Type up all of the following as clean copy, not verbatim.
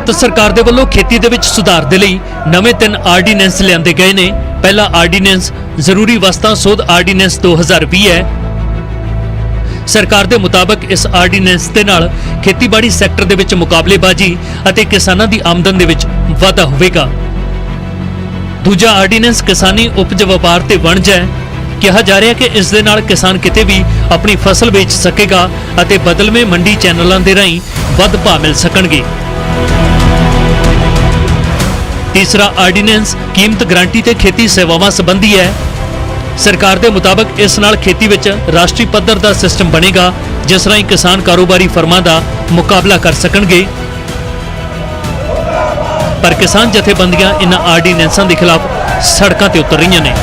ਭਾਰਤ ਸਰਕਾਰ ਦੇ ਵੱਲੋਂ ਖੇਤੀ ਦੇ ਵਿੱਚ ਸੁਧਾਰ ਦੇ ਲਈ ਨਵੇਂ 3 ਆਰਡੀਨੈਂਸ ਲਿਆਂਦੇ ਗਏ ਨੇ। ਪਹਿਲਾ ਆਰਡੀਨੈਂਸ ਜ਼ਰੂਰੀ ਵਸਤਾਂ ਸੋਧ ਆਰਡੀਨੈਂਸ 2020 ਹੈ। ਸਰਕਾਰ ਦੇ ਮੁਤਾਬਕ ਇਸ ਆਰਡੀਨੈਂਸ ਦੇ ਨਾਲ ਖੇਤੀਬਾੜੀ ਸੈਕਟਰ ਦੇ ਵਿੱਚ ਮੁਕਾਬਲੇਬਾਜ਼ੀ ਅਤੇ ਕਿਸਾਨਾਂ ਦੀ ਆਮਦਨ ਦੇ ਵਿੱਚ ਵਾਧਾ ਹੋਵੇਗਾ। ਦੂਜਾ ਆਰਡੀਨੈਂਸ ਕਿਸਾਨੀ ਉਪਜ ਵਪਾਰ ਤੇ ਵਣਜ ਹੈ। ਕਿਹਾ ਜਾ ਰਿਹਾ ਕਿ ਇਸ ਦੇ ਨਾਲ ਕਿਸਾਨ ਕਿਤੇ ਵੀ ਆਪਣੀ ਫਸਲ ਵੇਚ ਸਕੇਗਾ ਅਤੇ ਬਦਲਵੇਂ ਮੰਡੀ ਚੈਨਲਾਂ ਦੇ ਰਾਹੀਂ ਵੱਧ ਭਾਅ ਮਿਲ ਸਕਣਗੇ। तीसरा आर्डीनेंस कीमत गारंटी ते खेती सेवावां संबंधी है। सरकार के मुताबिक इस नाल खेती विच राष्ट्रीय पद्धर का सिस्टम बनेगा जिस राही किसान कारोबारी फर्मां का मुकाबला कर सकणगे। पर किसान जथेबंदियां इन्हां आर्डीनेंसां के खिलाफ सड़कों ते उतर रही ने।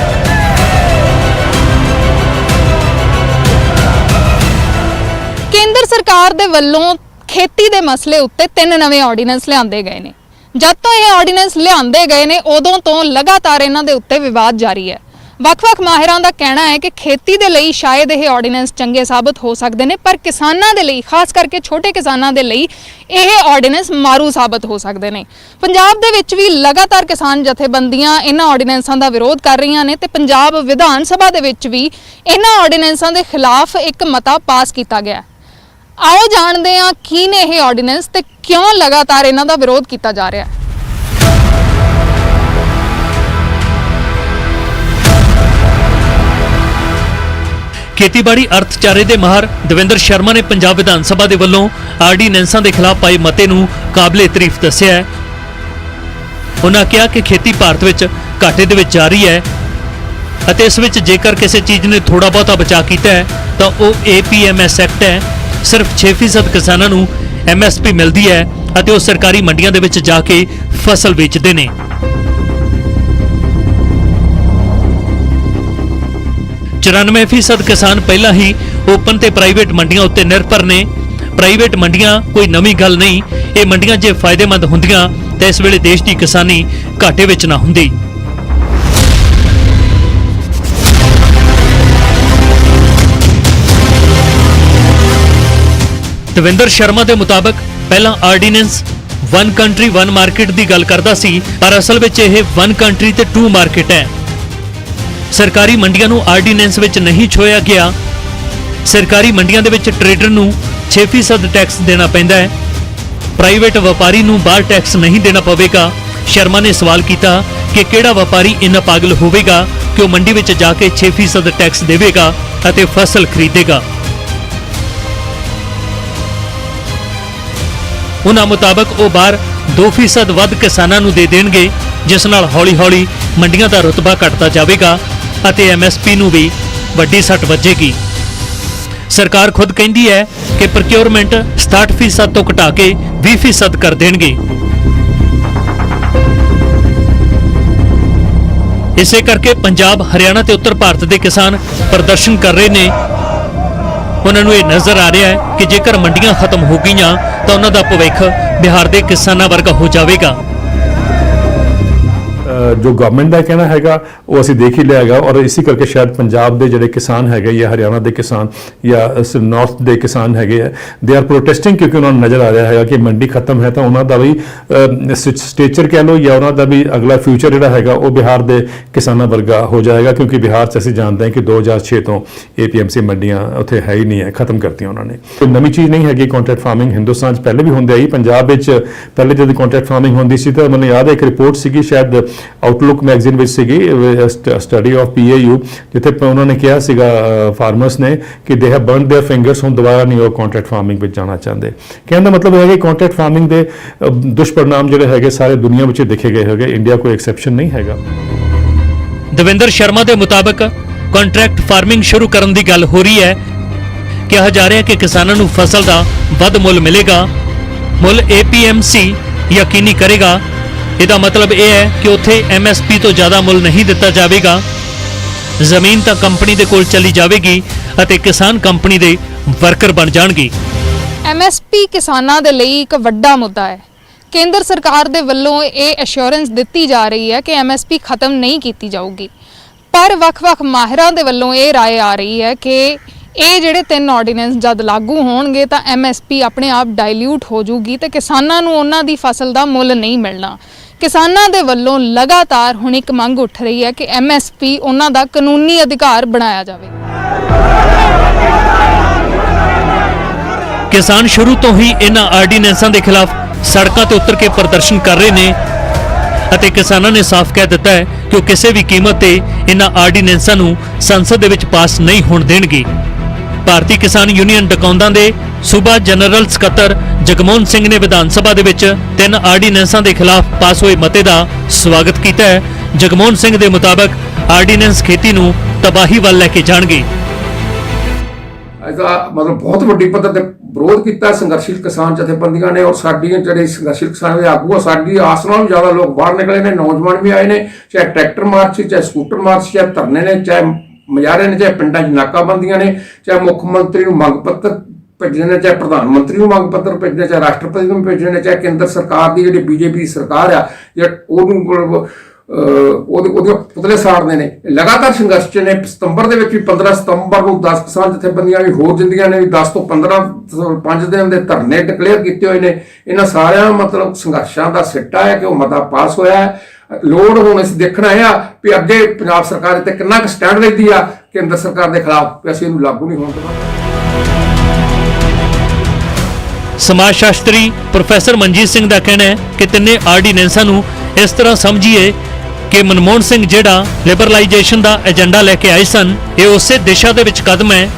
केंद्र सरकार दे वल्लों खेती दे मसले उत्ते 3 नवे आर्डीनेंस लिआंदे गए ने। जद तो यह आर्डीनेंस लिआंदे गए ने उदों तो लगातार इन्हां दे उत्ते विवाद जारी है। ਵੱਖ-ਵੱਖ ਮਾਹਿਰਾਂ ਦਾ ਕਹਿਣਾ ਹੈ ਕਿ ਖੇਤੀ ਦੇ ਲਈ ਸ਼ਾਇਦ ਇਹ ਆਰਡੀਨੈਂਸ ਚੰਗੇ ਸਾਬਤ ਹੋ ਸਕਦੇ ਨੇ, ਪਰ ਕਿਸਾਨਾਂ ਦੇ ਲਈ ਖਾਸ ਕਰਕੇ ਛੋਟੇ ਕਿਸਾਨਾਂ ਦੇ ਲਈ ਇਹ ਆਰਡੀਨੈਂਸ ਮਾਰੂ ਸਾਬਤ ਹੋ ਸਕਦੇ ਨੇ। ਪੰਜਾਬ ਦੇ ਵਿੱਚ ਵੀ ਲਗਾਤਾਰ ਕਿਸਾਨ ਜਥੇਬੰਦੀਆਂ ਇਹਨਾਂ ਆਰਡੀਨੈਂਸਾਂ ਦਾ ਵਿਰੋਧ ਕਰ ਰਹੀਆਂ ਨੇ ਤੇ ਪੰਜਾਬ ਵਿਧਾਨ ਸਭਾ ਦੇ ਵਿੱਚ ਵੀ ਇਹਨਾਂ ਆਰਡੀਨੈਂਸਾਂ ਦੇ ਖਿਲਾਫ ਇੱਕ ਮਤਾ ਪਾਸ ਕੀਤਾ ਗਿਆ। आओ जानते हैं की ने यह ऑर्डीनेंस ते क्यों लगातार इन्हां दा विरोध किया जा रहा है। खेतीबाड़ी अर्थचारे दे माहर दविंदर शर्मा ने पंजाब विधान सभा दे वल्लों आर्डीनेंसां दे खिलाफ पाए मते नूं काबिले तारीफ दस्सिआ है। उन्हां कहा कि खेती भारत विच घाटे दे विच जा रही है अते इस विच जेकर किसी चीज़ ने थोड़ा बहुता बचा कीता है तां ओह APMS एक्ट है। सिर्फ 6% किसानों को MSP मिलती है और सरकारी मंडियां दे विच जाके फसल बेचते हैं। 94% किसान पहला ही ओपन ते प्राइवेट मंडियां उत्ते निर्भर ने। प्राइवेट मंडियां कोई नवी गल नहीं, ये मंडियां जे फायदेमंद होंदियां तां इस वेले देश की किसानी घाटे विच ना हुंदी। दविंदर शर्मा के मुताबिक पहला आर्डीनेंस 1 कंट्री 1 मार्केट की गल करता सी, पर असल में यह 1 कंट्री ते 2 मार्केट है। सरकारी मंडियां नूं आर्डीनेंस विच नहीं छोया गया। सरकारी मंडियां दे विच ट्रेडर नूं 6% टैक्स देना पैंदा है। प्राइवेट व्यापारी नूं बाहर टैक्स नहीं देना पवेगा। शर्मा ने सवाल किया कि किहड़ा व्यापारी इन्ना पागल होवेगा कि वह मंडी विच जाके 6% टैक्स देवेगा अते फसल खरीदेगा। उन्हां मुताबिक वो बाहर 2% वध किसानां नूं दे देणगे, जिस नाल हौली हौली मंडियां दा रुतबा घटदा जावेगा अते MSP नूं भी वड्डी सट वजेगी। सरकार खुद कहिंदी है कि प्रोक्योरमेंट 67% तो घटा के 20% कर देणगे। इसे करके पंजाब हरियाणा ते उत्तर भारत के किसान प्रदर्शन कर रहे हैं। उन्होंने ये नज़र आ रहा है कि जेकर मंडियां खत्म हो गई तो उन्हों का भविख बिहार के किसानों वर्गा हो जाएगा। जो गवर्नमेंट का कहना है वो असी देख ही लिया है और इसी करके शायद पंजाब के जोड़े किसान है या हरियाणा के किसान या नॉर्थ के किसान है दे आर प्रोटेस्टिंग, क्योंकि उन्होंने नज़र आ रहा है कि मंडी खत्म है तो उन्होंने भी स्टेचर कह लो या उन्होंने भी अगला फ्यूचर जोड़ा है वो बिहार के किसानों वर्गा हो जाएगा, क्योंकि बिहार से असीं जानते हैं कि 2006 तो APMC मंडियां उत्थे है ही नहीं है, खत्म करती उन्होंने। कोई नवी चीज़ नहीं हैगी। कॉन्ट्रैक्ट फार्मिंग हिंदुस्तान पहले भी होंदी आई। पंजाब पहले जो कॉन्ट्रैक्ट फार्मिंग होंदी सी तो मैंने याद है एक रिपोर्ट सी शायद आउटलुक मैगजीन विच सीगी स्टडी ऑफ PAU जिथे उन्होंने कहा सीगा फार्मर्स ने कि they have burn their fingers, हुण दोबारा नहीं वो कॉन्ट्रैक्ट फार्मिंग विच जाना चाहते। कहने का मतलब है कि कॉन्ट्रैक्ट फार्मिंग के दुष्परिणाम जिहड़े हैगे सारे दुनिया विच देखे गए हैगे, इंडिया कोई एक्सैप्शन नहीं हैगा। दविंदर शर्मा के मुताबिक कॉन्ट्रैक्ट फार्मिंग शुरू करने की गल हो रही है। कहा जा रहा है कि किसानों को फसल का वध मुल मिलेगा। मुल APMC यकीनी करेगा। इसका मतलब यह है कि उत्थे MSP तो ज़्यादा मुल नहीं दिता जाएगा। जमीन तो कंपनी के कोल चली जाएगी और किसान कंपनी के वर्कर बन जाएंगे। MSP किसानां दे लई एक वड्डा मुद्दा है। केंद्र सरकार दे वल्लों ये एश्योरेंस दिती जा रही है कि MSP खत्म नहीं की जाऊगी, पर वख-वख माहिरां दे वल्लों ये राय आ रही है कि ਇਹ ਜਿਹੜੇ 3 ਆਰਡੀਨੈਂਸ ਜਦ ਲਾਗੂ ਹੋਣਗੇ ਤਾਂ MSP ਆਪਣੇ ਆਪ ਡਾਇਲਿਊਟ ਹੋ ਜਾਊਗੀ ਤੇ ਕਿਸਾਨਾਂ ਨੂੰ ਉਹਨਾਂ ਦੀ ਫਸਲ ਦਾ ਮੁੱਲ ਨਹੀਂ ਮਿਲਣਾ। ਕਿਸਾਨਾਂ ਦੇ ਵੱਲੋਂ ਲਗਾਤਾਰ ਹੁਣ ਇੱਕ ਮੰਗ ਉੱਠ ਰਹੀ ਹੈ ਕਿ MSP ਉਹਨਾਂ ਦਾ ਕਾਨੂੰਨੀ ਅਧਿਕਾਰ ਬਣਾਇਆ ਜਾਵੇ। ਕਿਸਾਨ ਸ਼ੁਰੂ ਤੋਂ ਹੀ ਇਹਨਾਂ ਆਰਡੀਨੈਂਸਾਂ ਦੇ ਖਿਲਾਫ ਸੜਕਾਂ ਤੇ ਉਤਰ ਕੇ ਪ੍ਰਦਰਸ਼ਨ ਕਰ ਰਹੇ ਨੇ ਅਤੇ ਕਿਸਾਨਾਂ ਨੇ ਸਾਫ਼ ਕਹਿ ਦਿੱਤਾ ਹੈ ਕਿ ਉਹ ਕਿਸੇ ਵੀ ਕੀਮਤ ਤੇ ਇਹਨਾਂ ਆਰਡੀਨੈਂਸਾਂ ਨੂੰ ਸੰਸਦ ਦੇ ਵਿੱਚ ਪਾਸ ਨਹੀਂ ਹੋਣ ਦੇਣਗੇ। ਭਾਰਤੀ ਕਿਸਾਨ ਯੂਨੀਅਨ ਡਕੌਂਦਾ ਦੇ ਸੂਬਾ ਜਨਰਲ ਸਕੱਤਰ ਜਗਮੋਹਨ ਸਿੰਘ ਨੇ ਵਿਧਾਨ ਸਭਾ ਦੇ ਵਿੱਚ 3 ਆਰਡੀਨੈਂਸਾਂ ਦੇ ਖਿਲਾਫ ਪਾਸ ਹੋਏ ਮਤੇ ਦਾ ਸਵਾਗਤ ਕੀਤਾ ਹੈ। ਜਗਮੋਹਨ ਸਿੰਘ ਦੇ ਮੁਤਾਬਕ ਆਰਡੀਨੈਂਸ ਖੇਤੀ ਨੂੰ ਤਬਾਹੀ ਵੱਲ ਲੈ ਕੇ ਜਾਣਗੇ। ਇਹਦਾ ਮਤਲਬ ਬਹੁਤ ਵੱਡੀ ਪੱਧਰ ਤੇ ਵਿਰੋਧ ਕੀਤਾ ਸੰਘਰਸ਼ੀਲ ਕਿਸਾਨ ਜਥੇਬੰਦੀਆਂ ਨੇ, ਔਰ ਸਾਡੀਆਂ ਜਿਹੜੇ ਸੰਘਰਸ਼ੀਲ ਕਿਸਾਨ ਦੇ ਆਗੂ ਆ, ਸਾਡੀ ਆਸ ਨਾਲੋਂ ਜ਼ਿਆਦਾ ਲੋਕ ਬਾਹਰ ਨਿਕਲੇ ਨੇ, ਨੌਜਵਾਨ ਵੀ ਆਏ ਨੇ, ਚਾਹੇ ਟਰੈਕਟਰ ਮਾਰਚ, ਚਾਹੇ ਸਕੂਟਰ ਮਾਰਚ, ਚਾਹੇ ਧਰਨੇ ਨੇ, ਚਾਹੇ ਮੁਜ਼ਾਹਰੇ ਨੇ, ਚਾਹੇ ਪਿੰਡਾਂ 'ਚ ਨਾਕਾਬੰਦੀਆਂ ਨੇ, ਚਾਹੇ ਮੁੱਖ ਮੰਤਰੀ ਨੂੰ ਮੰਗ ਪੱਤਰ ਭੇਜਣੇ ਨੇ, ਚਾਹੇ ਪ੍ਰਧਾਨ ਮੰਤਰੀ ਨੂੰ ਮੰਗ ਪੱਤਰ ਭੇਜਣੇ, ਚਾਹੇ ਰਾਸ਼ਟਰਪਤੀ ਨੂੰ ਭੇਜਣੇ ਨੇ, ਚਾਹੇ ਕੇਂਦਰ ਸਰਕਾਰ ਦੀ ਜਿਹੜੀ BJP ਸਰਕਾਰ ਆ ਉਹਨੂੰ ਉਹਦੇ ਪੁਤਲੇ ਸਾੜਨੇ ਨੇ। ਲਗਾਤਾਰ ਸੰਘਰਸ਼ 'ਚ ਨੇ। ਸਤੰਬਰ ਦੇ ਵਿੱਚ ਵੀ 15 ਸਤੰਬਰ ਨੂੰ 10 ਕਿਸਾਨ ਜਥੇਬੰਦੀਆਂ ਵੀ ਹੋਰ ਜਿੰਦੀਆਂ ਨੇ ਵੀ 10 ਤੋਂ 15 5 ਦਿਨ ਦੇ ਧਰਨੇ ਡਿਕਲੇਅਰ ਕੀਤੇ ਹੋਏ ਨੇ। ਇਹਨਾਂ ਸਾਰਿਆਂ ਮਤਲਬ ਸੰਘਰਸ਼ਾਂ ਦਾ ਸਿੱਟਾ ਹੈ ਕਿ ਉਹ ਮਤਾ ਪਾਸ ਹੋਇਆ ਹੈ। ਲੋੜ ਹੁਣ ਅਸੀਂ ਦੇਖਣਾ ਹੈ ਵੀ ਅੱਗੇ ਪੰਜਾਬ ਸਰਕਾਰ ਤੇ ਕਿੰਨਾ ਕੁ ਸਟੈਂਡ ਲੈਂਦੀ ਆ ਕੇਂਦਰ ਸਰਕਾਰ ਦੇ ਖਿਲਾਫ, ਵੀ ਅਸੀਂ ਇਹਨੂੰ ਲਾਗੂ ਨਹੀਂ ਹੋਣ ਦੇਣਾ। ਸਮਾਜ ਸ਼ਾਸਤਰੀ ਪ੍ਰੋਫੈਸਰ ਮਨਜੀਤ ਸਿੰਘ ਦਾ ਕਹਿਣਾ ਹੈ ਕਿ ਤਿੰਨੇ ਆਰਡੀਨੈਂਸਾਂ ਨੂੰ ਇਸ ਤਰ੍ਹਾਂ ਸਮਝੀਏ ਕਿ ਮਨਮੋਹਨ ਸਿੰਘ ਜਿਹੜਾ ਲਿਬਰਲਾਈਜੇਸ਼ਨ ਦਾ ਏਜੰਡਾ ਲੈ ਕੇ ਆਏ ਸਨ, ਇਹ ਉਸੇ ਦਿਸ਼ਾ ਦੇ ਵਿੱਚ ਕਦਮ ਹੈ।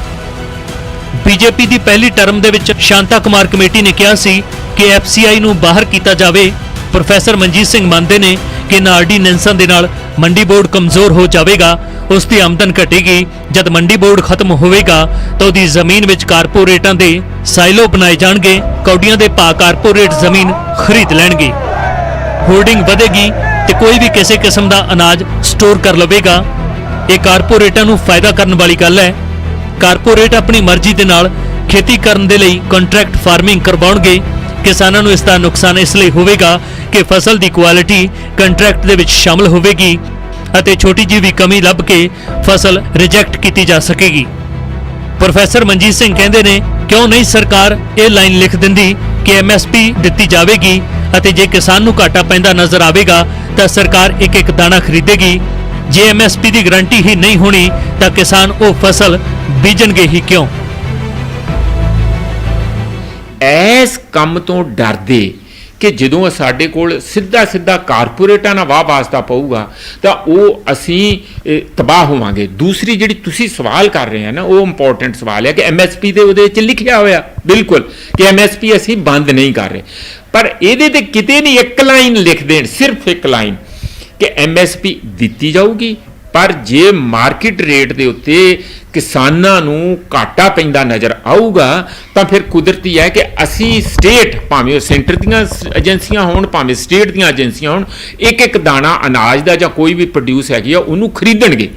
BJP ਦੀ ਪਹਿਲੀ ਟਰਮ ਦੇ ਵਿੱਚ ਸ਼ਾਂਤਾ ਕੁਮਾਰ ਕਮੇਟੀ ਨੇ ਕਿਹਾ ਸੀ ਕਿ FCI ਨੂੰ ਬਾਹਰ ਕੀਤਾ ਜਾਵੇ। ਪ੍ਰੋਫੈਸਰ ਮਨਜੀਤ ਸਿੰਘ ਮੰਨਦੇ ਨੇ ਕਿ ਇਹਨਾਂ ਆਰਡੀਨੈਂਸਾਂ ਦੇ ਨਾਲ ਮੰਡੀ ਬੋਰਡ ਕਮਜ਼ੋਰ ਹੋ ਜਾਵੇਗਾ, ਉਸ ਦੀ ਆਮਦਨ ਘਟੇਗੀ। ਜਦ ਮੰਡੀ ਬੋਰਡ ਖਤਮ ਹੋਵੇਗਾ ਤਾਂ ਉਹਦੀ ਜ਼ਮੀਨ ਵਿੱਚ ਕਾਰਪੋਰੇਟਾਂ ਦੇ ਸਾਈਲੋ ਬਣਾਏ ਜਾਣਗੇ, ਕੌਡੀਆਂ ਦੇ ਭਾਅ ਕਾਰਪੋਰੇਟ ਜ਼ਮੀਨ ਖਰੀਦ ਲੈਣਗੇ, ਹੋਲਡਿੰਗ ਵਧੇਗੀ ਤੇ ਕੋਈ ਵੀ ਕਿਸੇ ਕਿਸਮ ਦਾ ਅਨਾਜ ਸਟੋਰ ਕਰ ਲਵੇਗਾ। ਇਹ ਕਾਰਪੋਰੇਟਾਂ ਨੂੰ ਫਾਇਦਾ ਕਰਨ ਵਾਲੀ ਗੱਲ ਹੈ। ਕਾਰਪੋਰੇਟ ਆਪਣੀ ਮਰਜ਼ੀ ਦੇ ਨਾਲ ਖੇਤੀ ਕਰਨ ਦੇ ਲਈ ਕੰਟਰੈਕਟ ਫਾਰਮਿੰਗ ਕਰਵਾਉਣਗੇ। ਕਿਸਾਨਾਂ ਨੂੰ ਇਸ ਦਾ ਨੁਕਸਾਨ ਇਸ ਲਈ ਹੋਵੇਗਾ ਕਿ ਫਸਲ ਦੀ ਕੁਆਲਿਟੀ ਕੰਟਰੈਕਟ ਦੇ ਵਿੱਚ ਸ਼ਾਮਲ ਹੋਵੇਗੀ ਅਤੇ ਛੋਟੀ ਜਿਹੀ ਵੀ ਕਮੀ ਲੱਭ ਕੇ ਫਸਲ ਰਿਜੈਕਟ ਕੀਤੀ ਜਾ ਸਕੇਗੀ। ਪ੍ਰੋਫੈਸਰ ਮਨਜੀਤ ਸਿੰਘ ਕਹਿੰਦੇ ਨੇ, ਕਿਉਂ ਨਹੀਂ ਸਰਕਾਰ ਇਹ ਲਾਈਨ ਲਿਖ ਦਿੰਦੀ ਕਿ MSP ਦਿੱਤੀ ਜਾਵੇਗੀ ਅਤੇ ਜੇ ਕਿਸਾਨ ਨੂੰ ਘਾਟਾ ਪੈਂਦਾ ਨਜ਼ਰ ਆਵੇਗਾ ਤਾਂ ਸਰਕਾਰ ਇੱਕ ਦਾਣਾ ਖਰੀਦੇਗੀ। ਜੇ MSP ਦੀ ਗਾਰੰਟੀ ਹੀ ਨਹੀਂ ਹੋਣੀ ਤਾਂ ਕਿਸਾਨ ਉਹ ਫਸਲ ਬੀਜਣਗੇ ਹੀ ਕਿਉਂ? ਇਸ ਕੰਮ ਤੋਂ ਡਰਦੇ ਕਿ ਜਦੋਂ ਸਾਡੇ ਕੋਲ ਸਿੱਧਾ ਕਾਰਪੋਰੇਟਾਂ ਨਾਲ ਵਾਹ ਵਾਸਤਾ ਪਊਗਾ ਤਾਂ ਉਹ ਅਸੀਂ ਤਬਾਹ ਹੋਵਾਂਗੇ। ਦੂਸਰੀ ਜਿਹੜੀ ਤੁਸੀਂ ਸਵਾਲ ਕਰ ਰਹੇ ਆ ਨਾ, ਉਹ ਇੰਪੋਰਟੈਂਟ ਸਵਾਲ ਹੈ ਕਿ MSP ਦੇ ਉਹਦੇ ਵਿੱਚ ਲਿਖਿਆ ਹੋਇਆ ਬਿਲਕੁਲ ਕਿ MSP ਅਸੀਂ ਬੰਦ ਨਹੀਂ ਕਰ ਰਹੇ, ਪਰ ਇਹਦੇ ਤੇ ਕਿਤੇ ਨਹੀਂ ਇੱਕ ਲਾਈਨ ਲਿਖ ਦੇਣ, ਸਿਰਫ ਇੱਕ ਲਾਈਨ ਕਿ MSP ਦਿੱਤੀ ਜਾਊਗੀ, ਪਰ ਜੇ ਮਾਰਕੀਟ ਰੇਟ ਦੇ ਉੱਤੇ ਕਿਸਾਨਾਂ ਨੂੰ ਘਾਟਾ ਪੈਂਦਾ ਨਜ਼ਰ ਆਊਗਾ ਤਾਂ ਫਿਰ ਕੁਦਰਤੀ ਹੈ ਕਿ ਅਸੀਂ ਸਟੇਟ, ਭਾਵੇਂ ਉਹ ਸੈਂਟਰ ਦੀਆਂ ਏਜੰਸੀਆਂ ਹੋਣ ਭਾਵੇਂ ਸਟੇਟ ਦੀਆਂ ਏਜੰਸੀਆਂ ਹੋਣ, ਇੱਕ ਦਾਣਾ ਅਨਾਜ ਦਾ ਜਾਂ ਕੋਈ ਵੀ ਪ੍ਰੋਡਿਊਸ ਹੈਗੀ ਆ ਉਹਨੂੰ ਖਰੀਦਣਗੇ।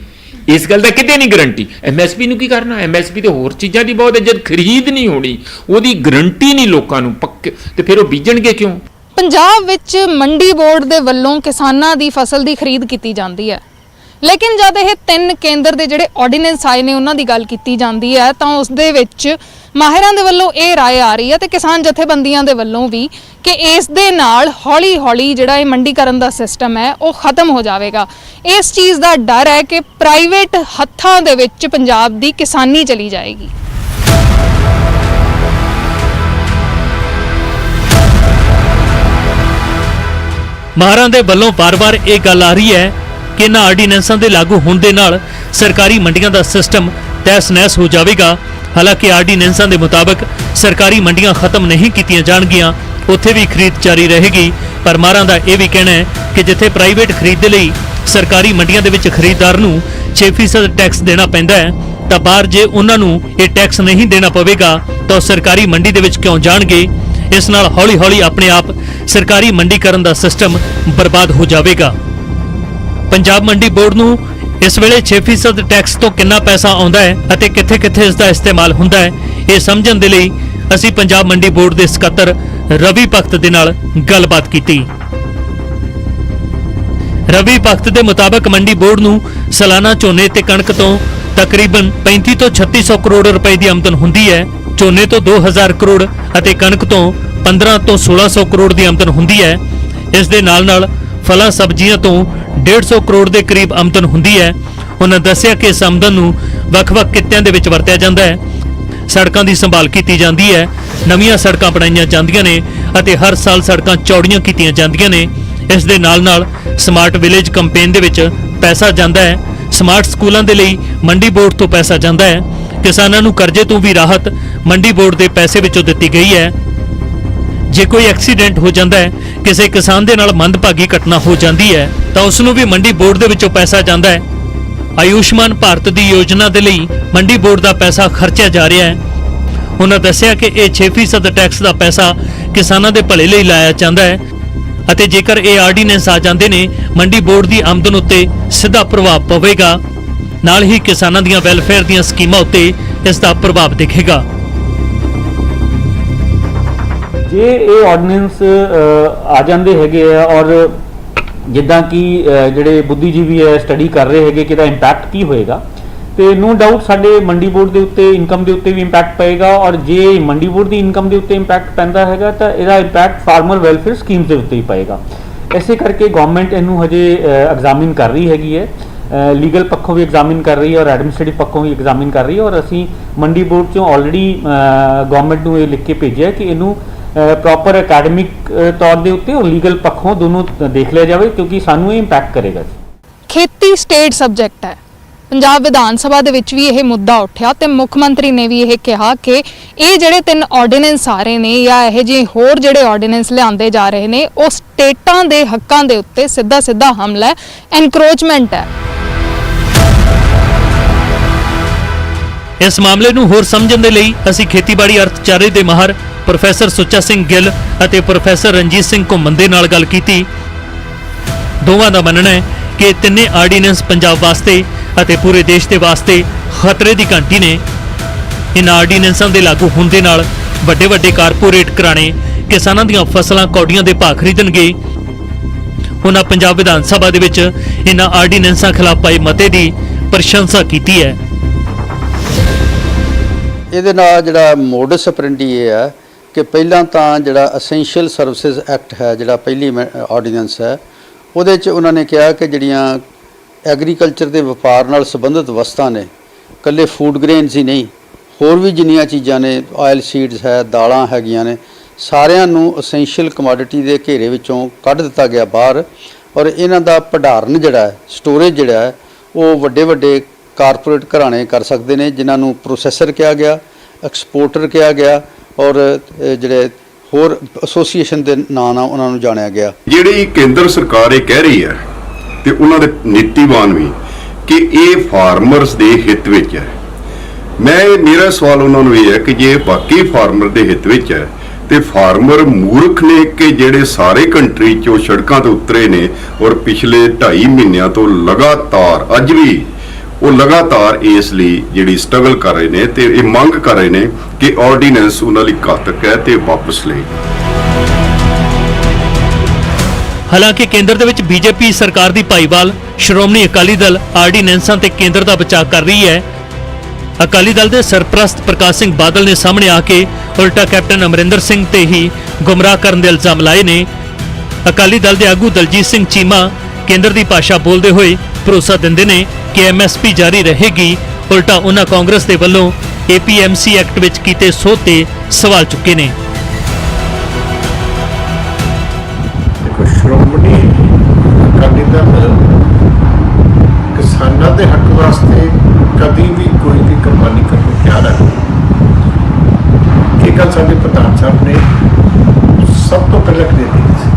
ਇਸ ਗੱਲ ਦਾ ਕਿਤੇ ਨਹੀਂ ਗਰੰਟੀ। MSP ਨੂੰ ਕੀ ਕਰਨਾ? MSP ਤੇ ਹੋਰ ਚੀਜ਼ਾਂ ਦੀ ਬਹੁਤ ਹੈ। ਜਦ ਖਰੀਦ ਨਹੀਂ ਹੋਣੀ, ਉਹਦੀ ਗਰੰਟੀ ਨਹੀਂ ਲੋਕਾਂ ਨੂੰ ਪੱਕੇ, ਤੇ ਫਿਰ ਉਹ ਬੀਜਣਗੇ ਕਿਉਂ? ਪੰਜਾਬ ਵਿੱਚ ਮੰਡੀ ਬੋਰਡ ਦੇ ਵੱਲੋਂ ਕਿਸਾਨਾਂ ਦੀ ਫਸਲ ਦੀ ਖਰੀਦ ਕੀਤੀ ਜਾਂਦੀ ਹੈ, ਲੇਕਿਨ ਜਦ ਇਹ 3 ਕੇਂਦਰ ਦੇ ਜਿਹੜੇ ਆਰਡੀਨੈਂਸ ਆਏ ਨੇ ਉਹਨਾਂ ਦੀ ਗੱਲ ਕੀਤੀ ਜਾਂਦੀ ਹੈ ਤਾਂ ਉਸ ਦੇ ਵਿੱਚ ਮਾਹਿਰਾਂ ਦੇ ਵੱਲੋਂ ਇਹ ਰਾਏ ਆ ਰਹੀ ਹੈ ਤੇ ਕਿਸਾਨ ਜਥੇਬੰਦੀਆਂ ਦੇ ਵੱਲੋਂ ਵੀ ਕਿ ਇਸ ਦੇ ਨਾਲ ਹੌਲੀ-ਹੌਲੀ ਜਿਹੜਾ ਇਹ ਮੰਡੀਕਰਨ ਦਾ ਸਿਸਟਮ ਹੈ ਉਹ ਖਤਮ ਹੋ ਜਾਵੇਗਾ। ਇਸ ਚੀਜ਼ ਦਾ ਡਰ ਹੈ ਕਿ ਪ੍ਰਾਈਵੇਟ ਹੱਥਾਂ ਦੇ ਵਿੱਚ ਪੰਜਾਬ ਦੀ ਕਿਸਾਨੀ ਚਲੀ ਜਾਏਗੀ। ਮਾਹਰਾਂ ਦੇ ਵੱਲੋਂ ਵਾਰ-ਵਾਰ ਇਹ ਗੱਲ ਆ ਰਹੀ ਹੈ ਕਿ ਇਹਨਾਂ ਆਰਡੀਨੈਂਸਾਂ ਦੇ ਲਾਗੂ ਹੋਣ ਦੇ ਨਾਲ ਸਰਕਾਰੀ ਮੰਡੀਆਂ ਦਾ ਸਿਸਟਮ ਤਹਿਸ-ਨਹਿਸ ਹੋ ਜਾਵੇਗਾ। ਹਾਲਾਂਕਿ ਆਰਡੀਨੈਂਸਾਂ ਦੇ ਮੁਤਾਬਕ ਸਰਕਾਰੀ ਮੰਡੀਆਂ ਖਤਮ ਨਹੀਂ ਕੀਤੀਆਂ ਜਾਣਗੀਆਂ, ਉੱਥੇ ਵੀ ਖਰੀਦ ਜਾਰੀ ਰਹੇਗੀ। ਪਰ ਮਾਹਰਾਂ ਦਾ ਇਹ ਵੀ ਕਹਿਣਾ ਹੈ ਕਿ ਜਿੱਥੇ ਪ੍ਰਾਈਵੇਟ ਖਰੀਦ ਦੇ ਲਈ ਸਰਕਾਰੀ ਮੰਡੀਆਂ ਦੇ ਵਿੱਚ ਖਰੀਦਦਾਰ ਨੂੰ 6% ਟੈਕਸ ਦੇਣਾ ਪੈਂਦਾ ਹੈ ਤਾਂ ਬਾਹਰ ਜੇ ਉਹਨਾਂ ਨੂੰ ਇਹ ਟੈਕਸ ਨਹੀਂ ਦੇਣਾ ਪਵੇਗਾ ਤਾਂ ਉਹ ਸਰਕਾਰੀ ਮੰਡੀ ਦੇ ਵਿੱਚ ਕਿਉਂ ਜਾਣਗੇ? ਇਸ ਨਾਲ ਹੌਲੀ-ਹੌਲੀ ਆਪਣੇ ਆਪ ਸਰਕਾਰੀ ਮੰਡੀਕਰਨ ਦਾ ਸਿਸਟਮ ਬਰਬਾਦ ਹੋ ਜਾਵੇਗਾ। ਪੰਜਾਬ ਮੰਡੀ ਬੋਰਡ ਨੂੰ ਇਸ ਵੇਲੇ 6% ਟੈਕਸ ਤੋਂ ਕਿੰਨਾ ਪੈਸਾ ਆਉਂਦਾ ਹੈ ਅਤੇ ਕਿੱਥੇ-ਕਿੱਥੇ ਇਸ ਦਾ ਇਸਤੇਮਾਲ ਹੁੰਦਾ ਹੈ, ਇਹ ਸਮਝਣ ਦੇ ਲਈ ਅਸੀਂ ਪੰਜਾਬ ਮੰਡੀ ਬੋਰਡ ਦੇ ਸਕੱਤਰ ਰਵੀ ਭਗਤ ਦੇ ਨਾਲ ਗੱਲਬਾਤ ਕੀਤੀ। ਰਵੀ ਭਗਤ ਦੇ ਮੁਤਾਬਕ ਮੰਡੀ ਬੋਰਡ ਨੂੰ ਸਾਲਾਨਾ ਝੋਨੇ ਤੇ ਕਣਕ ਤੋਂ ਤਕਰੀਬਨ 35 ਤੋਂ 3600 ਕਰੋੜ ਰੁਪਏ ਦੀ ਆਮਦਨ ਹੁੰਦੀ ਹੈ। ਝੋਨੇ ਤੋਂ 2000 ਕਰੋੜ ਅਤੇ ਕਣਕ ਤੋਂ 15 ਤੋਂ 1600 ਕਰੋੜ ਦੀ ਆਮਦਨ ਹੁੰਦੀ ਹੈ। ਇਸ ਦੇ ਨਾਲ-ਨਾਲ ਫਲਾਂ ਸਬਜ਼ੀਆਂ ਤੋਂ 150 ਕਰੋੜ ਦੇ ਕਰੀਬ ਆਮਦਨ ਹੁੰਦੀ ਹੈ। ਉਹਨਾਂ ਦੱਸਿਆ ਕਿ ਇਸ ਆਮਦਨ ਨੂੰ ਵੱਖ-ਵੱਖ ਕਿੱਤਿਆਂ ਦੇ ਵਿੱਚ ਵਰਤਿਆ ਜਾਂਦਾ ਹੈ। ਸੜਕਾਂ ਦੀ ਸੰਭਾਲ ਕੀਤੀ ਜਾਂਦੀ ਹੈ, ਨਵੀਆਂ ਸੜਕਾਂ ਬਣਾਈਆਂ ਜਾਂਦੀਆਂ ਨੇ ਅਤੇ ਹਰ ਸਾਲ ਸੜਕਾਂ ਚੌੜੀਆਂ ਕੀਤੀਆਂ ਜਾਂਦੀਆਂ ਨੇ। ਇਸ ਦੇ ਨਾਲ-ਨਾਲ ਸਮਾਰਟ ਵਿਲੇਜ ਕੈਂਪੇਨ ਦੇ ਵਿੱਚ ਪੈਸਾ ਜਾਂਦਾ ਹੈ। ਸਮਾਰਟ ਸਕੂਲਾਂ ਦੇ ਲਈ ਮੰਡੀ ਬੋਰਡ ਤੋਂ ਪੈਸਾ ਜਾਂਦਾ ਹੈ। ਕਿਸਾਨਾਂ ਨੂੰ ਕਰਜ਼ੇ ਤੋਂ ਵੀ ਰਾਹਤ ਮੰਡੀ ਬੋਰਡ ਦੇ ਪੈਸੇ ਵਿੱਚੋਂ ਦਿੱਤੀ ਗਈ ਹੈ। ਜੇ ਕੋਈ ਐਕਸੀਡੈਂਟ ਹੋ ਜਾਂਦਾ ਹੈ, ਕਿਸੇ ਕਿਸਾਨ ਦੇ ਨਾਲ ਮੰਦਭਾਗੀ ਘਟਨਾ ਹੋ ਜਾਂਦੀ ਹੈ ਤਾਂ ਉਸ ਨੂੰ ਵੀ ਮੰਡੀ ਬੋਰਡ ਦੇ ਵਿੱਚੋਂ ਪੈਸਾ ਜਾਂਦਾ ਹੈ। ਆਯੁਸ਼ਮਾਨ ਭਾਰਤ ਦੀ ਯੋਜਨਾ ਦੇ ਲਈ ਮੰਡੀ ਬੋਰਡ ਦਾ ਪੈਸਾ ਖਰਚਿਆ ਜਾ ਰਿਹਾ ਹੈ। ਉਹਨਾਂ ਦੱਸਿਆ ਕਿ ਇਹ 6% ਟੈਕਸ ਦਾ ਪੈਸਾ ਕਿਸਾਨਾਂ ਦੇ ਭਲੇ ਲਈ ਲਾਇਆ ਜਾਂਦਾ ਹੈ ਅਤੇ ਜੇਕਰ ਇਹ ਆਰਡੀਨੈਂਸ ਆ ਜਾਂਦੇ ਨੇ ਮੰਡੀ ਬੋਰਡ ਦੀ ਆਮਦਨ ਉੱਤੇ ਸਿੱਧਾ ਪ੍ਰਭਾਵ ਪਵੇਗਾ। ਨਾਲ ਹੀ ਕਿਸਾਨਾਂ ਦੀਆਂ ਵੈਲਫੇਅਰ ਦੀਆਂ ਸਕੀਮਾਂ ਉੱਤੇ ਇਸ ਦਾ ਪ੍ਰਭਾਵ ਦਿਖੇਗਾ। ਜੇ ਇਹ ਆਰਡੀਨੈਂਸ ਆ ਜਾਂਦੇ ਹੈਗੇ ਆ ਔਰ ਜਿੱਦਾਂ ਕਿ ਜਿਹੜੇ ਬੁੱਧੀਜੀਵੀ ਹੈ ਸਟੱਡੀ ਕਰ ਰਹੇ ਹੈਗੇ ਕਿ ਇਹਦਾ ਇੰਪੈਕਟ ਕੀ ਹੋਏਗਾ, ਤੇ ਨੋ ਡਾਊਟ ਸਾਡੇ ਮੰਡੀ ਬੋਰਡ ਦੇ ਉੱਤੇ ਇਨਕਮ ਦੇ ਉੱਤੇ ਵੀ ਇੰਪੈਕਟ ਪਏਗਾ। ਔਰ ਜੇ ਮੰਡੀ ਬੋਰਡ ਦੀ ਇਨਕਮ ਦੇ ਉੱਤੇ ਇੰਪੈਕਟ ਪੈਂਦਾ ਹੈਗਾ ਤਾਂ ਇਹਦਾ ਇੰਪੈਕਟ ਫਾਰਮਰ ਵੈਲਫੇਅਰ ਸਕੀਮਸ ਦੇ ਉੱਤੇ ਹੀ ਪਏਗਾ। ਇਸੇ ਕਰਕੇ ਗਵਰਨਮੈਂਟ ਇਹਨੂੰ ਹਜੇ ਐਗਜ਼ਾਮਿਨ ਕਰ ਰਹੀ ਹੈਗੀ ਹੈ, ਲੀਗਲ ਪੱਖੋਂ ਵੀ ਐਗਜ਼ਾਮਿਨ ਕਰ ਰਹੀ ਹੈ ਔਰ ਐਡਮਿਨਿਸਟ੍ਰੇਟਿਵ ਪੱਖੋਂ ਵੀ ਐਗਜ਼ਾਮਿਨ ਕਰ ਰਹੀ ਹੈ। ਔਰ ਅਸੀਂ ਮੰਡੀ ਬੋਰਡ ਚੋਂ ਆਲਰੇਡੀ ਗਵਰਨਮੈਂਟ ਨੂੰ ਇਹ ਲਿਖ ਕੇ ਭੇਜਿਆ ਕਿ ਇਹਨੂੰ ਪ੍ਰੋਪਰ ਅਕੈਡਮਿਕ ਤੌਰ ਦੇ ਉੱਤੇ ਔਰ ਲੀਗਲ ਪੱਖੋਂ ਦੋਨੋਂ ਦੇਖ ਲਿਆ ਜਾਵੇ, ਕਿਉਂਕਿ ਸਾਨੂੰ ਇਹ ਇੰਪੈਕਟ ਕਰੇਗਾ। ਖੇਤੀ ਸਟੇਟ ਸਬਜੈਕਟ ਹੈ। ਪੰਜਾਬ ਵਿਧਾਨ ਸਭਾ ਦੇ ਵਿੱਚ ਵੀ ਇਹ ਮੁੱਦਾ ਉੱਠਿਆ ਤੇ ਮੁੱਖ ਮੰਤਰੀ ਨੇ ਵੀ ਇਹ ਕਿਹਾ ਕਿ ਇਹ ਜਿਹੜੇ 3 ਆਰਡੀਨੈਂਸ ਆ ਰਹੇ ਨੇ ਜਾਂ ਇਹ ਜਿਹੇ ਹੋਰ ਜਿਹੜੇ ਆਰਡੀਨੈਂਸ ਲਿਆਂਦੇ ਜਾ ਰਹੇ ਨੇ ਉਹ ਸਟੇਟਾਂ ਦੇ ਹੱਕਾਂ ਦੇ ਉੱਤੇ ਸਿੱਧਾ ਹਮਲਾ ਹੈ, ਐਨਕਰੋਚਮੈਂਟ ਹੈ। ਇਸ ਮਾਮਲੇ ਨੂੰ ਹੋਰ ਸਮਝਣ ਦੇ ਲਈ ਅਸੀਂ ਖੇਤੀਬਾੜੀ ਅਰਥਚਾਰੇ ਦੇ ਮਾਹਰ ਪ੍ਰੋਫੈਸਰ ਸੁੱਚਾ ਸਿੰਘ ਗਿੱਲ ਅਤੇ ਪ੍ਰੋਫੈਸਰ ਰਣਜੀਤ ਸਿੰਘ ਘੁੰਮਣ ਦੇ ਨਾਲ ਗੱਲ ਕੀਤੀ। ਦੋਵਾਂ ਦਾ ਮੰਨਣਾ ਹੈ ਕਿ ਤਿੰਨੇ ਆਰਡੀਨੈਂਸ ਪੰਜਾਬ ਵਾਸਤੇ ਅਤੇ ਪੂਰੇ ਦੇਸ਼ ਦੇ ਵਾਸਤੇ ਖਤਰੇ ਦੀ ਘੰਟੀ ਨੇ। ਇਨ੍ਹਾਂ ਆਰਡੀਨੈਂਸਾਂ ਦੇ ਲਾਗੂ ਹੋਣ ਦੇ ਨਾਲ ਵੱਡੇ ਕਾਰਪੋਰੇਟ ਘਰਾਣੇ ਕਿਸਾਨਾਂ ਦੀਆਂ ਫਸਲਾਂ ਕੌਡੀਆਂ ਦੇ ਭਾਅ ਖਰੀਦਣਗੇ। ਉਹਨਾਂ ਪੰਜਾਬ ਵਿਧਾਨ ਸਭਾ ਦੇ ਵਿੱਚ ਇਨ੍ਹਾਂ ਆਰਡੀਨੈਂਸਾਂ ਖਿਲਾਫ ਪਾਏ ਮਤੇ ਦੀ ਪ੍ਰਸ਼ੰਸਾ ਕੀਤੀ ਹੈ। ਇਹਦੇ ਨਾਲ ਜਿਹੜਾ ਮੋਡਸ ਆਪਰੈਂਡੀ ਇਹ ਹੈ ਕਿ ਪਹਿਲਾਂ ਤਾਂ ਜਿਹੜਾ ਐਸੈਂਸ਼ੀਅਲ ਸਰਵਿਸਿਜ਼ ਐਕਟ ਹੈ, ਜਿਹੜਾ ਪਹਿਲੀ ਆਰਡੀਨੈਂਸ ਹੈ, ਉਹਦੇ 'ਚ ਉਹਨਾਂ ਨੇ ਕਿਹਾ ਕਿ ਜਿਹੜੀਆਂ ਐਗਰੀਕਲਚਰ ਦੇ ਵਪਾਰ ਨਾਲ ਸੰਬੰਧਿਤ ਵਸਤਾਂ ਨੇ, ਇਕੱਲੇ ਫੂਡ ਗ੍ਰੇਨਸ ਹੀ ਨਹੀਂ, ਹੋਰ ਵੀ ਜਿੰਨੀਆਂ ਚੀਜ਼ਾਂ ਨੇ, ਆਇਲ ਸੀਡਸ ਹੈ, ਦਾਲਾਂ ਹੈਗੀਆਂ ਨੇ, ਸਾਰਿਆਂ ਨੂੰ ਐਸੈਂਸ਼ੀਅਲ ਕਮੋਡਿਟੀ ਦੇ ਘੇਰੇ ਵਿੱਚੋਂ ਕੱਢ ਦਿੱਤਾ ਗਿਆ ਬਾਹਰ। ਔਰ ਇਹਨਾਂ ਦਾ ਭੰਡਾਰਨ ਜਿਹੜਾ ਹੈ, ਸਟੋਰੇਜ ਜਿਹੜਾ ਹੈ, ਉਹ ਵੱਡੇ ਕਾਰਪੋਰੇਟ ਘਰਾਣੇ ਕਰ ਸਕਦੇ ਨੇ, ਜਿਨ੍ਹਾਂ ਨੂੰ ਪ੍ਰੋਸੈਸਰ ਕਿਹਾ ਗਿਆ, ਐਕਸਪੋਰਟਰ ਕਿਹਾ ਗਿਆ ਔਰ ਜਿਹੜੇ ਹੋਰ ਐਸੋਸੀਏਸ਼ਨ ਦੇ ਨਾਂ ਨਾਲ ਉਹਨਾਂ ਨੂੰ ਜਾਣਿਆ ਗਿਆ। ਜਿਹੜੀ ਕੇਂਦਰ ਸਰਕਾਰ ਇਹ ਕਹਿ ਰਹੀ ਹੈ ਤੇ ਉਹਨਾਂ ਦੇ ਨੀਤੀਵਾਨ ਵੀ ਕਿ ਇਹ ਫਾਰਮਰਸ ਦੇ ਹਿੱਤ ਵਿੱਚ ਹੈ। ਮੇਰਾ ਸਵਾਲ ਉਹਨਾਂ ਨੂੰ ਇਹ ਹੈ ਕਿ ਜੇ ਬਾਕੀ ਫਾਰਮਰ ਦੇ ਹਿੱਤ ਵਿੱਚ ਹੈ ਤੇ ਫਾਰਮਰ ਮੂਰਖ ਨੇ ਕਿ ਜਿਹੜੇ ਸਾਰੇ ਕੰਟਰੀ 'ਚੋਂ ਸੜਕਾਂ ਤੇ ਉਤਰੇ ਨੇ ਔਰ ਪਿਛਲੇ 2.5 ਮਹੀਨਿਆਂ ਤੋਂ ਲਗਾਤਾਰ ਅੱਜ ਵੀ ਉਹ ਲਗਾਤਾਰ ਇਸ ਲਈ ਜਿਹੜੀ ਸਟਰਗਲ ਕਰ ਰਹੇ ਨੇ ਤੇ ਇਹ ਮੰਗ ਕਰ ਰਹੇ ਨੇ ਕਿ ਆਰਡੀਨੈਂਸ ਉਹਨਾਂ ਲਈ ਘਾਤਕ ਹੈ ਤੇ ਵਾਪਸ ਲਈ। ਹਾਲਾਂਕਿ ਕੇਂਦਰ ਦੇ ਵਿੱਚ ਬੀਜੇਪੀ ਸਰਕਾਰ ਦੀ ਭਾਈਵਾਲ ਸ਼੍ਰੋਮਣੀ ਅਕਾਲੀ ਦਲ ਆਰਡੀਨੈਂਸਾਂ ਤੇ ਕੇਂਦਰ ਦਾ ਬਚਾਅ ਕਰ ਰਹੀ ਹੈ। ਅਕਾਲੀ ਦਲ ਦੇ ਸਰਪ੍ਰਸਤ ਪ੍ਰਕਾਸ਼ ਸਿੰਘ ਬਾਦਲ ਨੇ ਸਾਹਮਣੇ ਆ ਕੇ ਉਲਟਾ ਕੈਪਟਨ ਅਮਰਿੰਦਰ ਸਿੰਘ ਤੇ ਹੀ ਗੁੰਮਰਾਹ ਕਰਨ ਦੇ ਇਲਜ਼ਾਮ ਲਾਏ ਨੇ। ਅਕਾਲੀ ਦਲ ਦੇ ਆਗੂ ਦਲਜੀਤ ਸਿੰਘ ਚੀਮਾ ਕੇਂਦਰ ਦੀ ਭਾਸ਼ਾ ਬੋਲਦੇ ਹੋਏ ਭਰੋਸਾ ਦਿੰਦੇ ਨੇ ਕਿ ਐਮਐਸਪੀ ਜਾਰੀ ਰਹੇਗੀ। ਉਲਟਾ ਉਹਨਾਂ ਕਾਂਗਰਸ ਦੇ ਵੱਲੋਂ ਏਪੀਐਮਸੀ ਐਕਟ ਵਿੱਚ ਕੀਤੇ ਸੋਧ ਤੇ ਸਵਾਲ ਚੁੱਕੇ ਨੇ। ਸ਼੍ਰੋਮਣੀ ਅਕਾਲੀ ਦਲ ਕਿਸਾਨਾਂ ਦੇ ਹੱਕ ਵਾਸਤੇ ਕਦੀ ਵੀ ਕੋਈ ਵੀ ਕੁਰਬਾਨੀ ਕਰਨ ਨੂੰ ਤਿਆਰ ਹੈ। ਇਹ ਗੱਲ ਸਾਡੇ ਪ੍ਰਧਾਨ ਸਾਹਿਬ ਨੇ ਸਭ ਤੋਂ ਪਹਿਲਾਂ ਕਲੀਅਰ ਕੀਤੀ ਸੀ।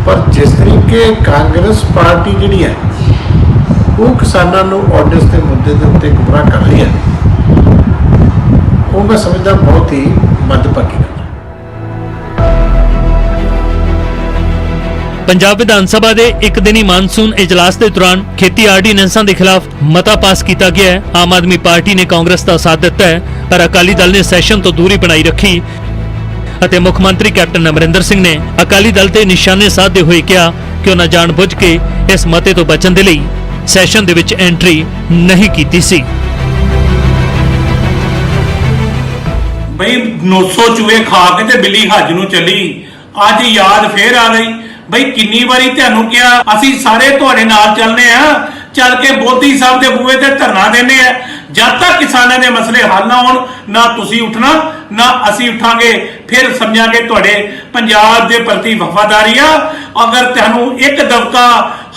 ਪਰ ਜਿਸ ਤਰੀਕੇ ਕਾਂਗਰਸ ਪਾਰਟੀ ਜਿਹੜੀ ਹੈ ਉਹ ਕਿਸਾਨਾਂ ਨੂੰ ਆਰਡੀਨੈਂਸ ਦੇ ਮੁੱਦੇ ਦੇ ਉੱਤੇ ਗੁੰਮਰਾਹ ਕਰ ਰਹੀ ਹੈ, ਉਹ ਮੈਂ ਸਮਝਦਾ ਬਹੁਤ ਹੀ ਮੰਦਭਾਗੀ ਗੱਲ ਹੈ। ਪੰਜਾਬ ਵਿਧਾਨ ਸਭਾ ਦੇ ਇੱਕ ਦਿਨੀ ਮਾਨਸੂਨ ਇਜਲਾਸ ਦੇ ਦੌਰਾਨ ਖੇਤੀ ਆਰਡੀਨੈਂਸਾਂ ਦੇ ਖਿਲਾਫ ਮਤਾ ਪਾਸ ਕੀਤਾ ਗਿਆ ਹੈ। ਆਮ ਆਦਮੀ ਪਾਰਟੀ ਨੇ ਕਾਂਗਰਸ ਦਾ ਸਾਥ ਦਿੱਤਾ ਹੈ ਪਰ ਅਕਾਲੀ ਦਲ ਨੇ ਸੈਸ਼ਨ ਤੋਂ ਦੂਰੀ ਬਣਾਈ ਰੱਖੀ। ਅਤੇ ਮੁੱਖ ਮੰਤਰੀ ਕੈਪਟਨ ਅਮਰਿੰਦਰ ਸਿੰਘ ਨੇ ਅਕਾਲੀ ਦਲ ਤੇ ਨਿਸ਼ਾਨੇ ਸਾਧਦੇ ਹੋਏ ਕਿਹਾ ਕਿ ਉਹਨਾਂ ਜਾਣਬੁੱਝ ਕੇ ਇਸ ਮਤੇ ਤੋਂ ਬਚਣ ਦੇ ਲਈ ਸੈਸ਼ਨ ਦੇ ਵਿੱਚ ਐਂਟਰੀ ਨਹੀਂ ਕੀਤੀ ਸੀ। ਬਈ 900 ਚੂਹੇ ਖਾ ਕੇ ਤੇ ਬਿੱਲੀ ਹੱਜ ਨੂੰ ਚੱਲੀ, ਅੱਜ ਯਾਦ ਫੇਰ ਆ ਗਈ। ਬਈ ਕਿੰਨੀ ਵਾਰੀ ਤੁਹਾਨੂੰ ਕਿਹਾ ਅਸੀਂ ਸਾਰੇ ਤੁਹਾਡੇ ਨਾਲ ਚੱਲਨੇ ਆ, ਚੱਲ ਕੇ ਮੋਦੀ ਸਾਹਿਬ ਦੇ ਬੂਹੇ ਤੇ ਧਰਨਾ ਦੇਣੇ ਆ। ਜਦ ਤੱਕ ਕਿਸਾਨਾਂ ਦੇ ਮਸਲੇ ਹੱਲ ਨਾ ਹੋਣ, ਨਾ ਤੁਸੀਂ ਉੱਠਣਾ ਨਾ ਅਸੀਂ ਉੱਠਾਂਗੇ। ਫਿਰ ਸਮਝਾਂਗੇ ਤੁਹਾਡੇ ਪੰਜਾਬ ਦੇ ਪ੍ਰਤੀ ਵਫਾਦਾਰੀ ਆ। ਅਗਰ ਤੁਹਾਨੂੰ ਇੱਕ ਦਬਕਾ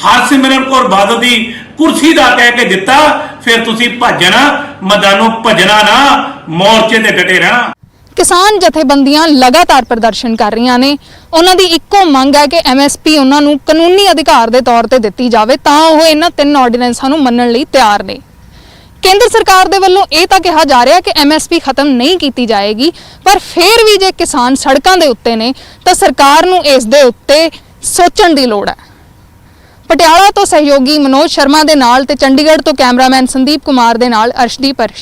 ਹਰਸਿਮਰਨ ਕੌਰ ਬਾਦਲ ਦੀ ਕੁਰਸੀ ਦਾ ਕਹਿ ਕੇ ਦਿੱਤਾ, ਫਿਰ ਤੁਸੀਂ ਭੱਜਣਾ, ਮੈਦਾਨੋਂ ਭੱਜਣਾ ਨਾ, ਮੋਰਚੇ ਤੇ ਡਟੇ ਰਹਿਣਾ। ਕਿਸਾਨ ਜਥੇਬੰਦੀਆਂ ਲਗਾਤਾਰ ਪ੍ਰਦਰਸ਼ਨ ਕਰ ਰਹੀਆਂ ਨੇ। ਉਹਨਾਂ ਦੀ ਇੱਕੋ ਮੰਗ ਹੈ ਕਿ MSP ਉਹਨਾਂ ਨੂੰ ਕਾਨੂੰਨੀ ਅਧਿਕਾਰ ਦੇ ਤੌਰ ਤੇ ਦਿੱਤੀ ਜਾਵੇ, ਤਾਂ ਉਹ ਇਹਨਾਂ 3 ਆਰਡੀਨੈਂਸਾਂ ਨੂੰ ਮੰਨਣ ਲਈ ਤਿਆਰ ਨੇ। ਕੇਂਦਰ ਸਰਕਾਰ ਦੇ ਵੱਲੋਂ ਇਹ ਤਾਂ ਕਿਹਾ ਜਾ ਰਿਹਾ ਕਿ MSP ਖਤਮ ਨਹੀਂ ਕੀਤੀ ਜਾਏਗੀ, ਪਰ ਫਿਰ ਵੀ ਜੇ ਕਿਸਾਨ ਸੜਕਾਂ ਦੇ ਉੱਤੇ ਨੇ ਤਾਂ ਸਰਕਾਰ ਨੂੰ ਇਸ ਦੇ ਉੱਤੇ ਸੋਚਣ ਦੀ ਲੋੜ ਹੈ। ਪਟਿਆਲਾ ਤੋਂ ਸਹਿਯੋਗੀ ਮਨੋਜ ਸ਼ਰਮਾ ਦੇ ਨਾਲ ਤੇ ਚੰਡੀਗੜ੍ਹ ਤੋਂ ਕੈਮਰਾਮੈਨ ਸੰਦੀਪ ਕੁਮਾਰ ਦੇ ਨਾਲ ਅਰਸ਼ਦੀਪ ਅਰਸ਼ੀ,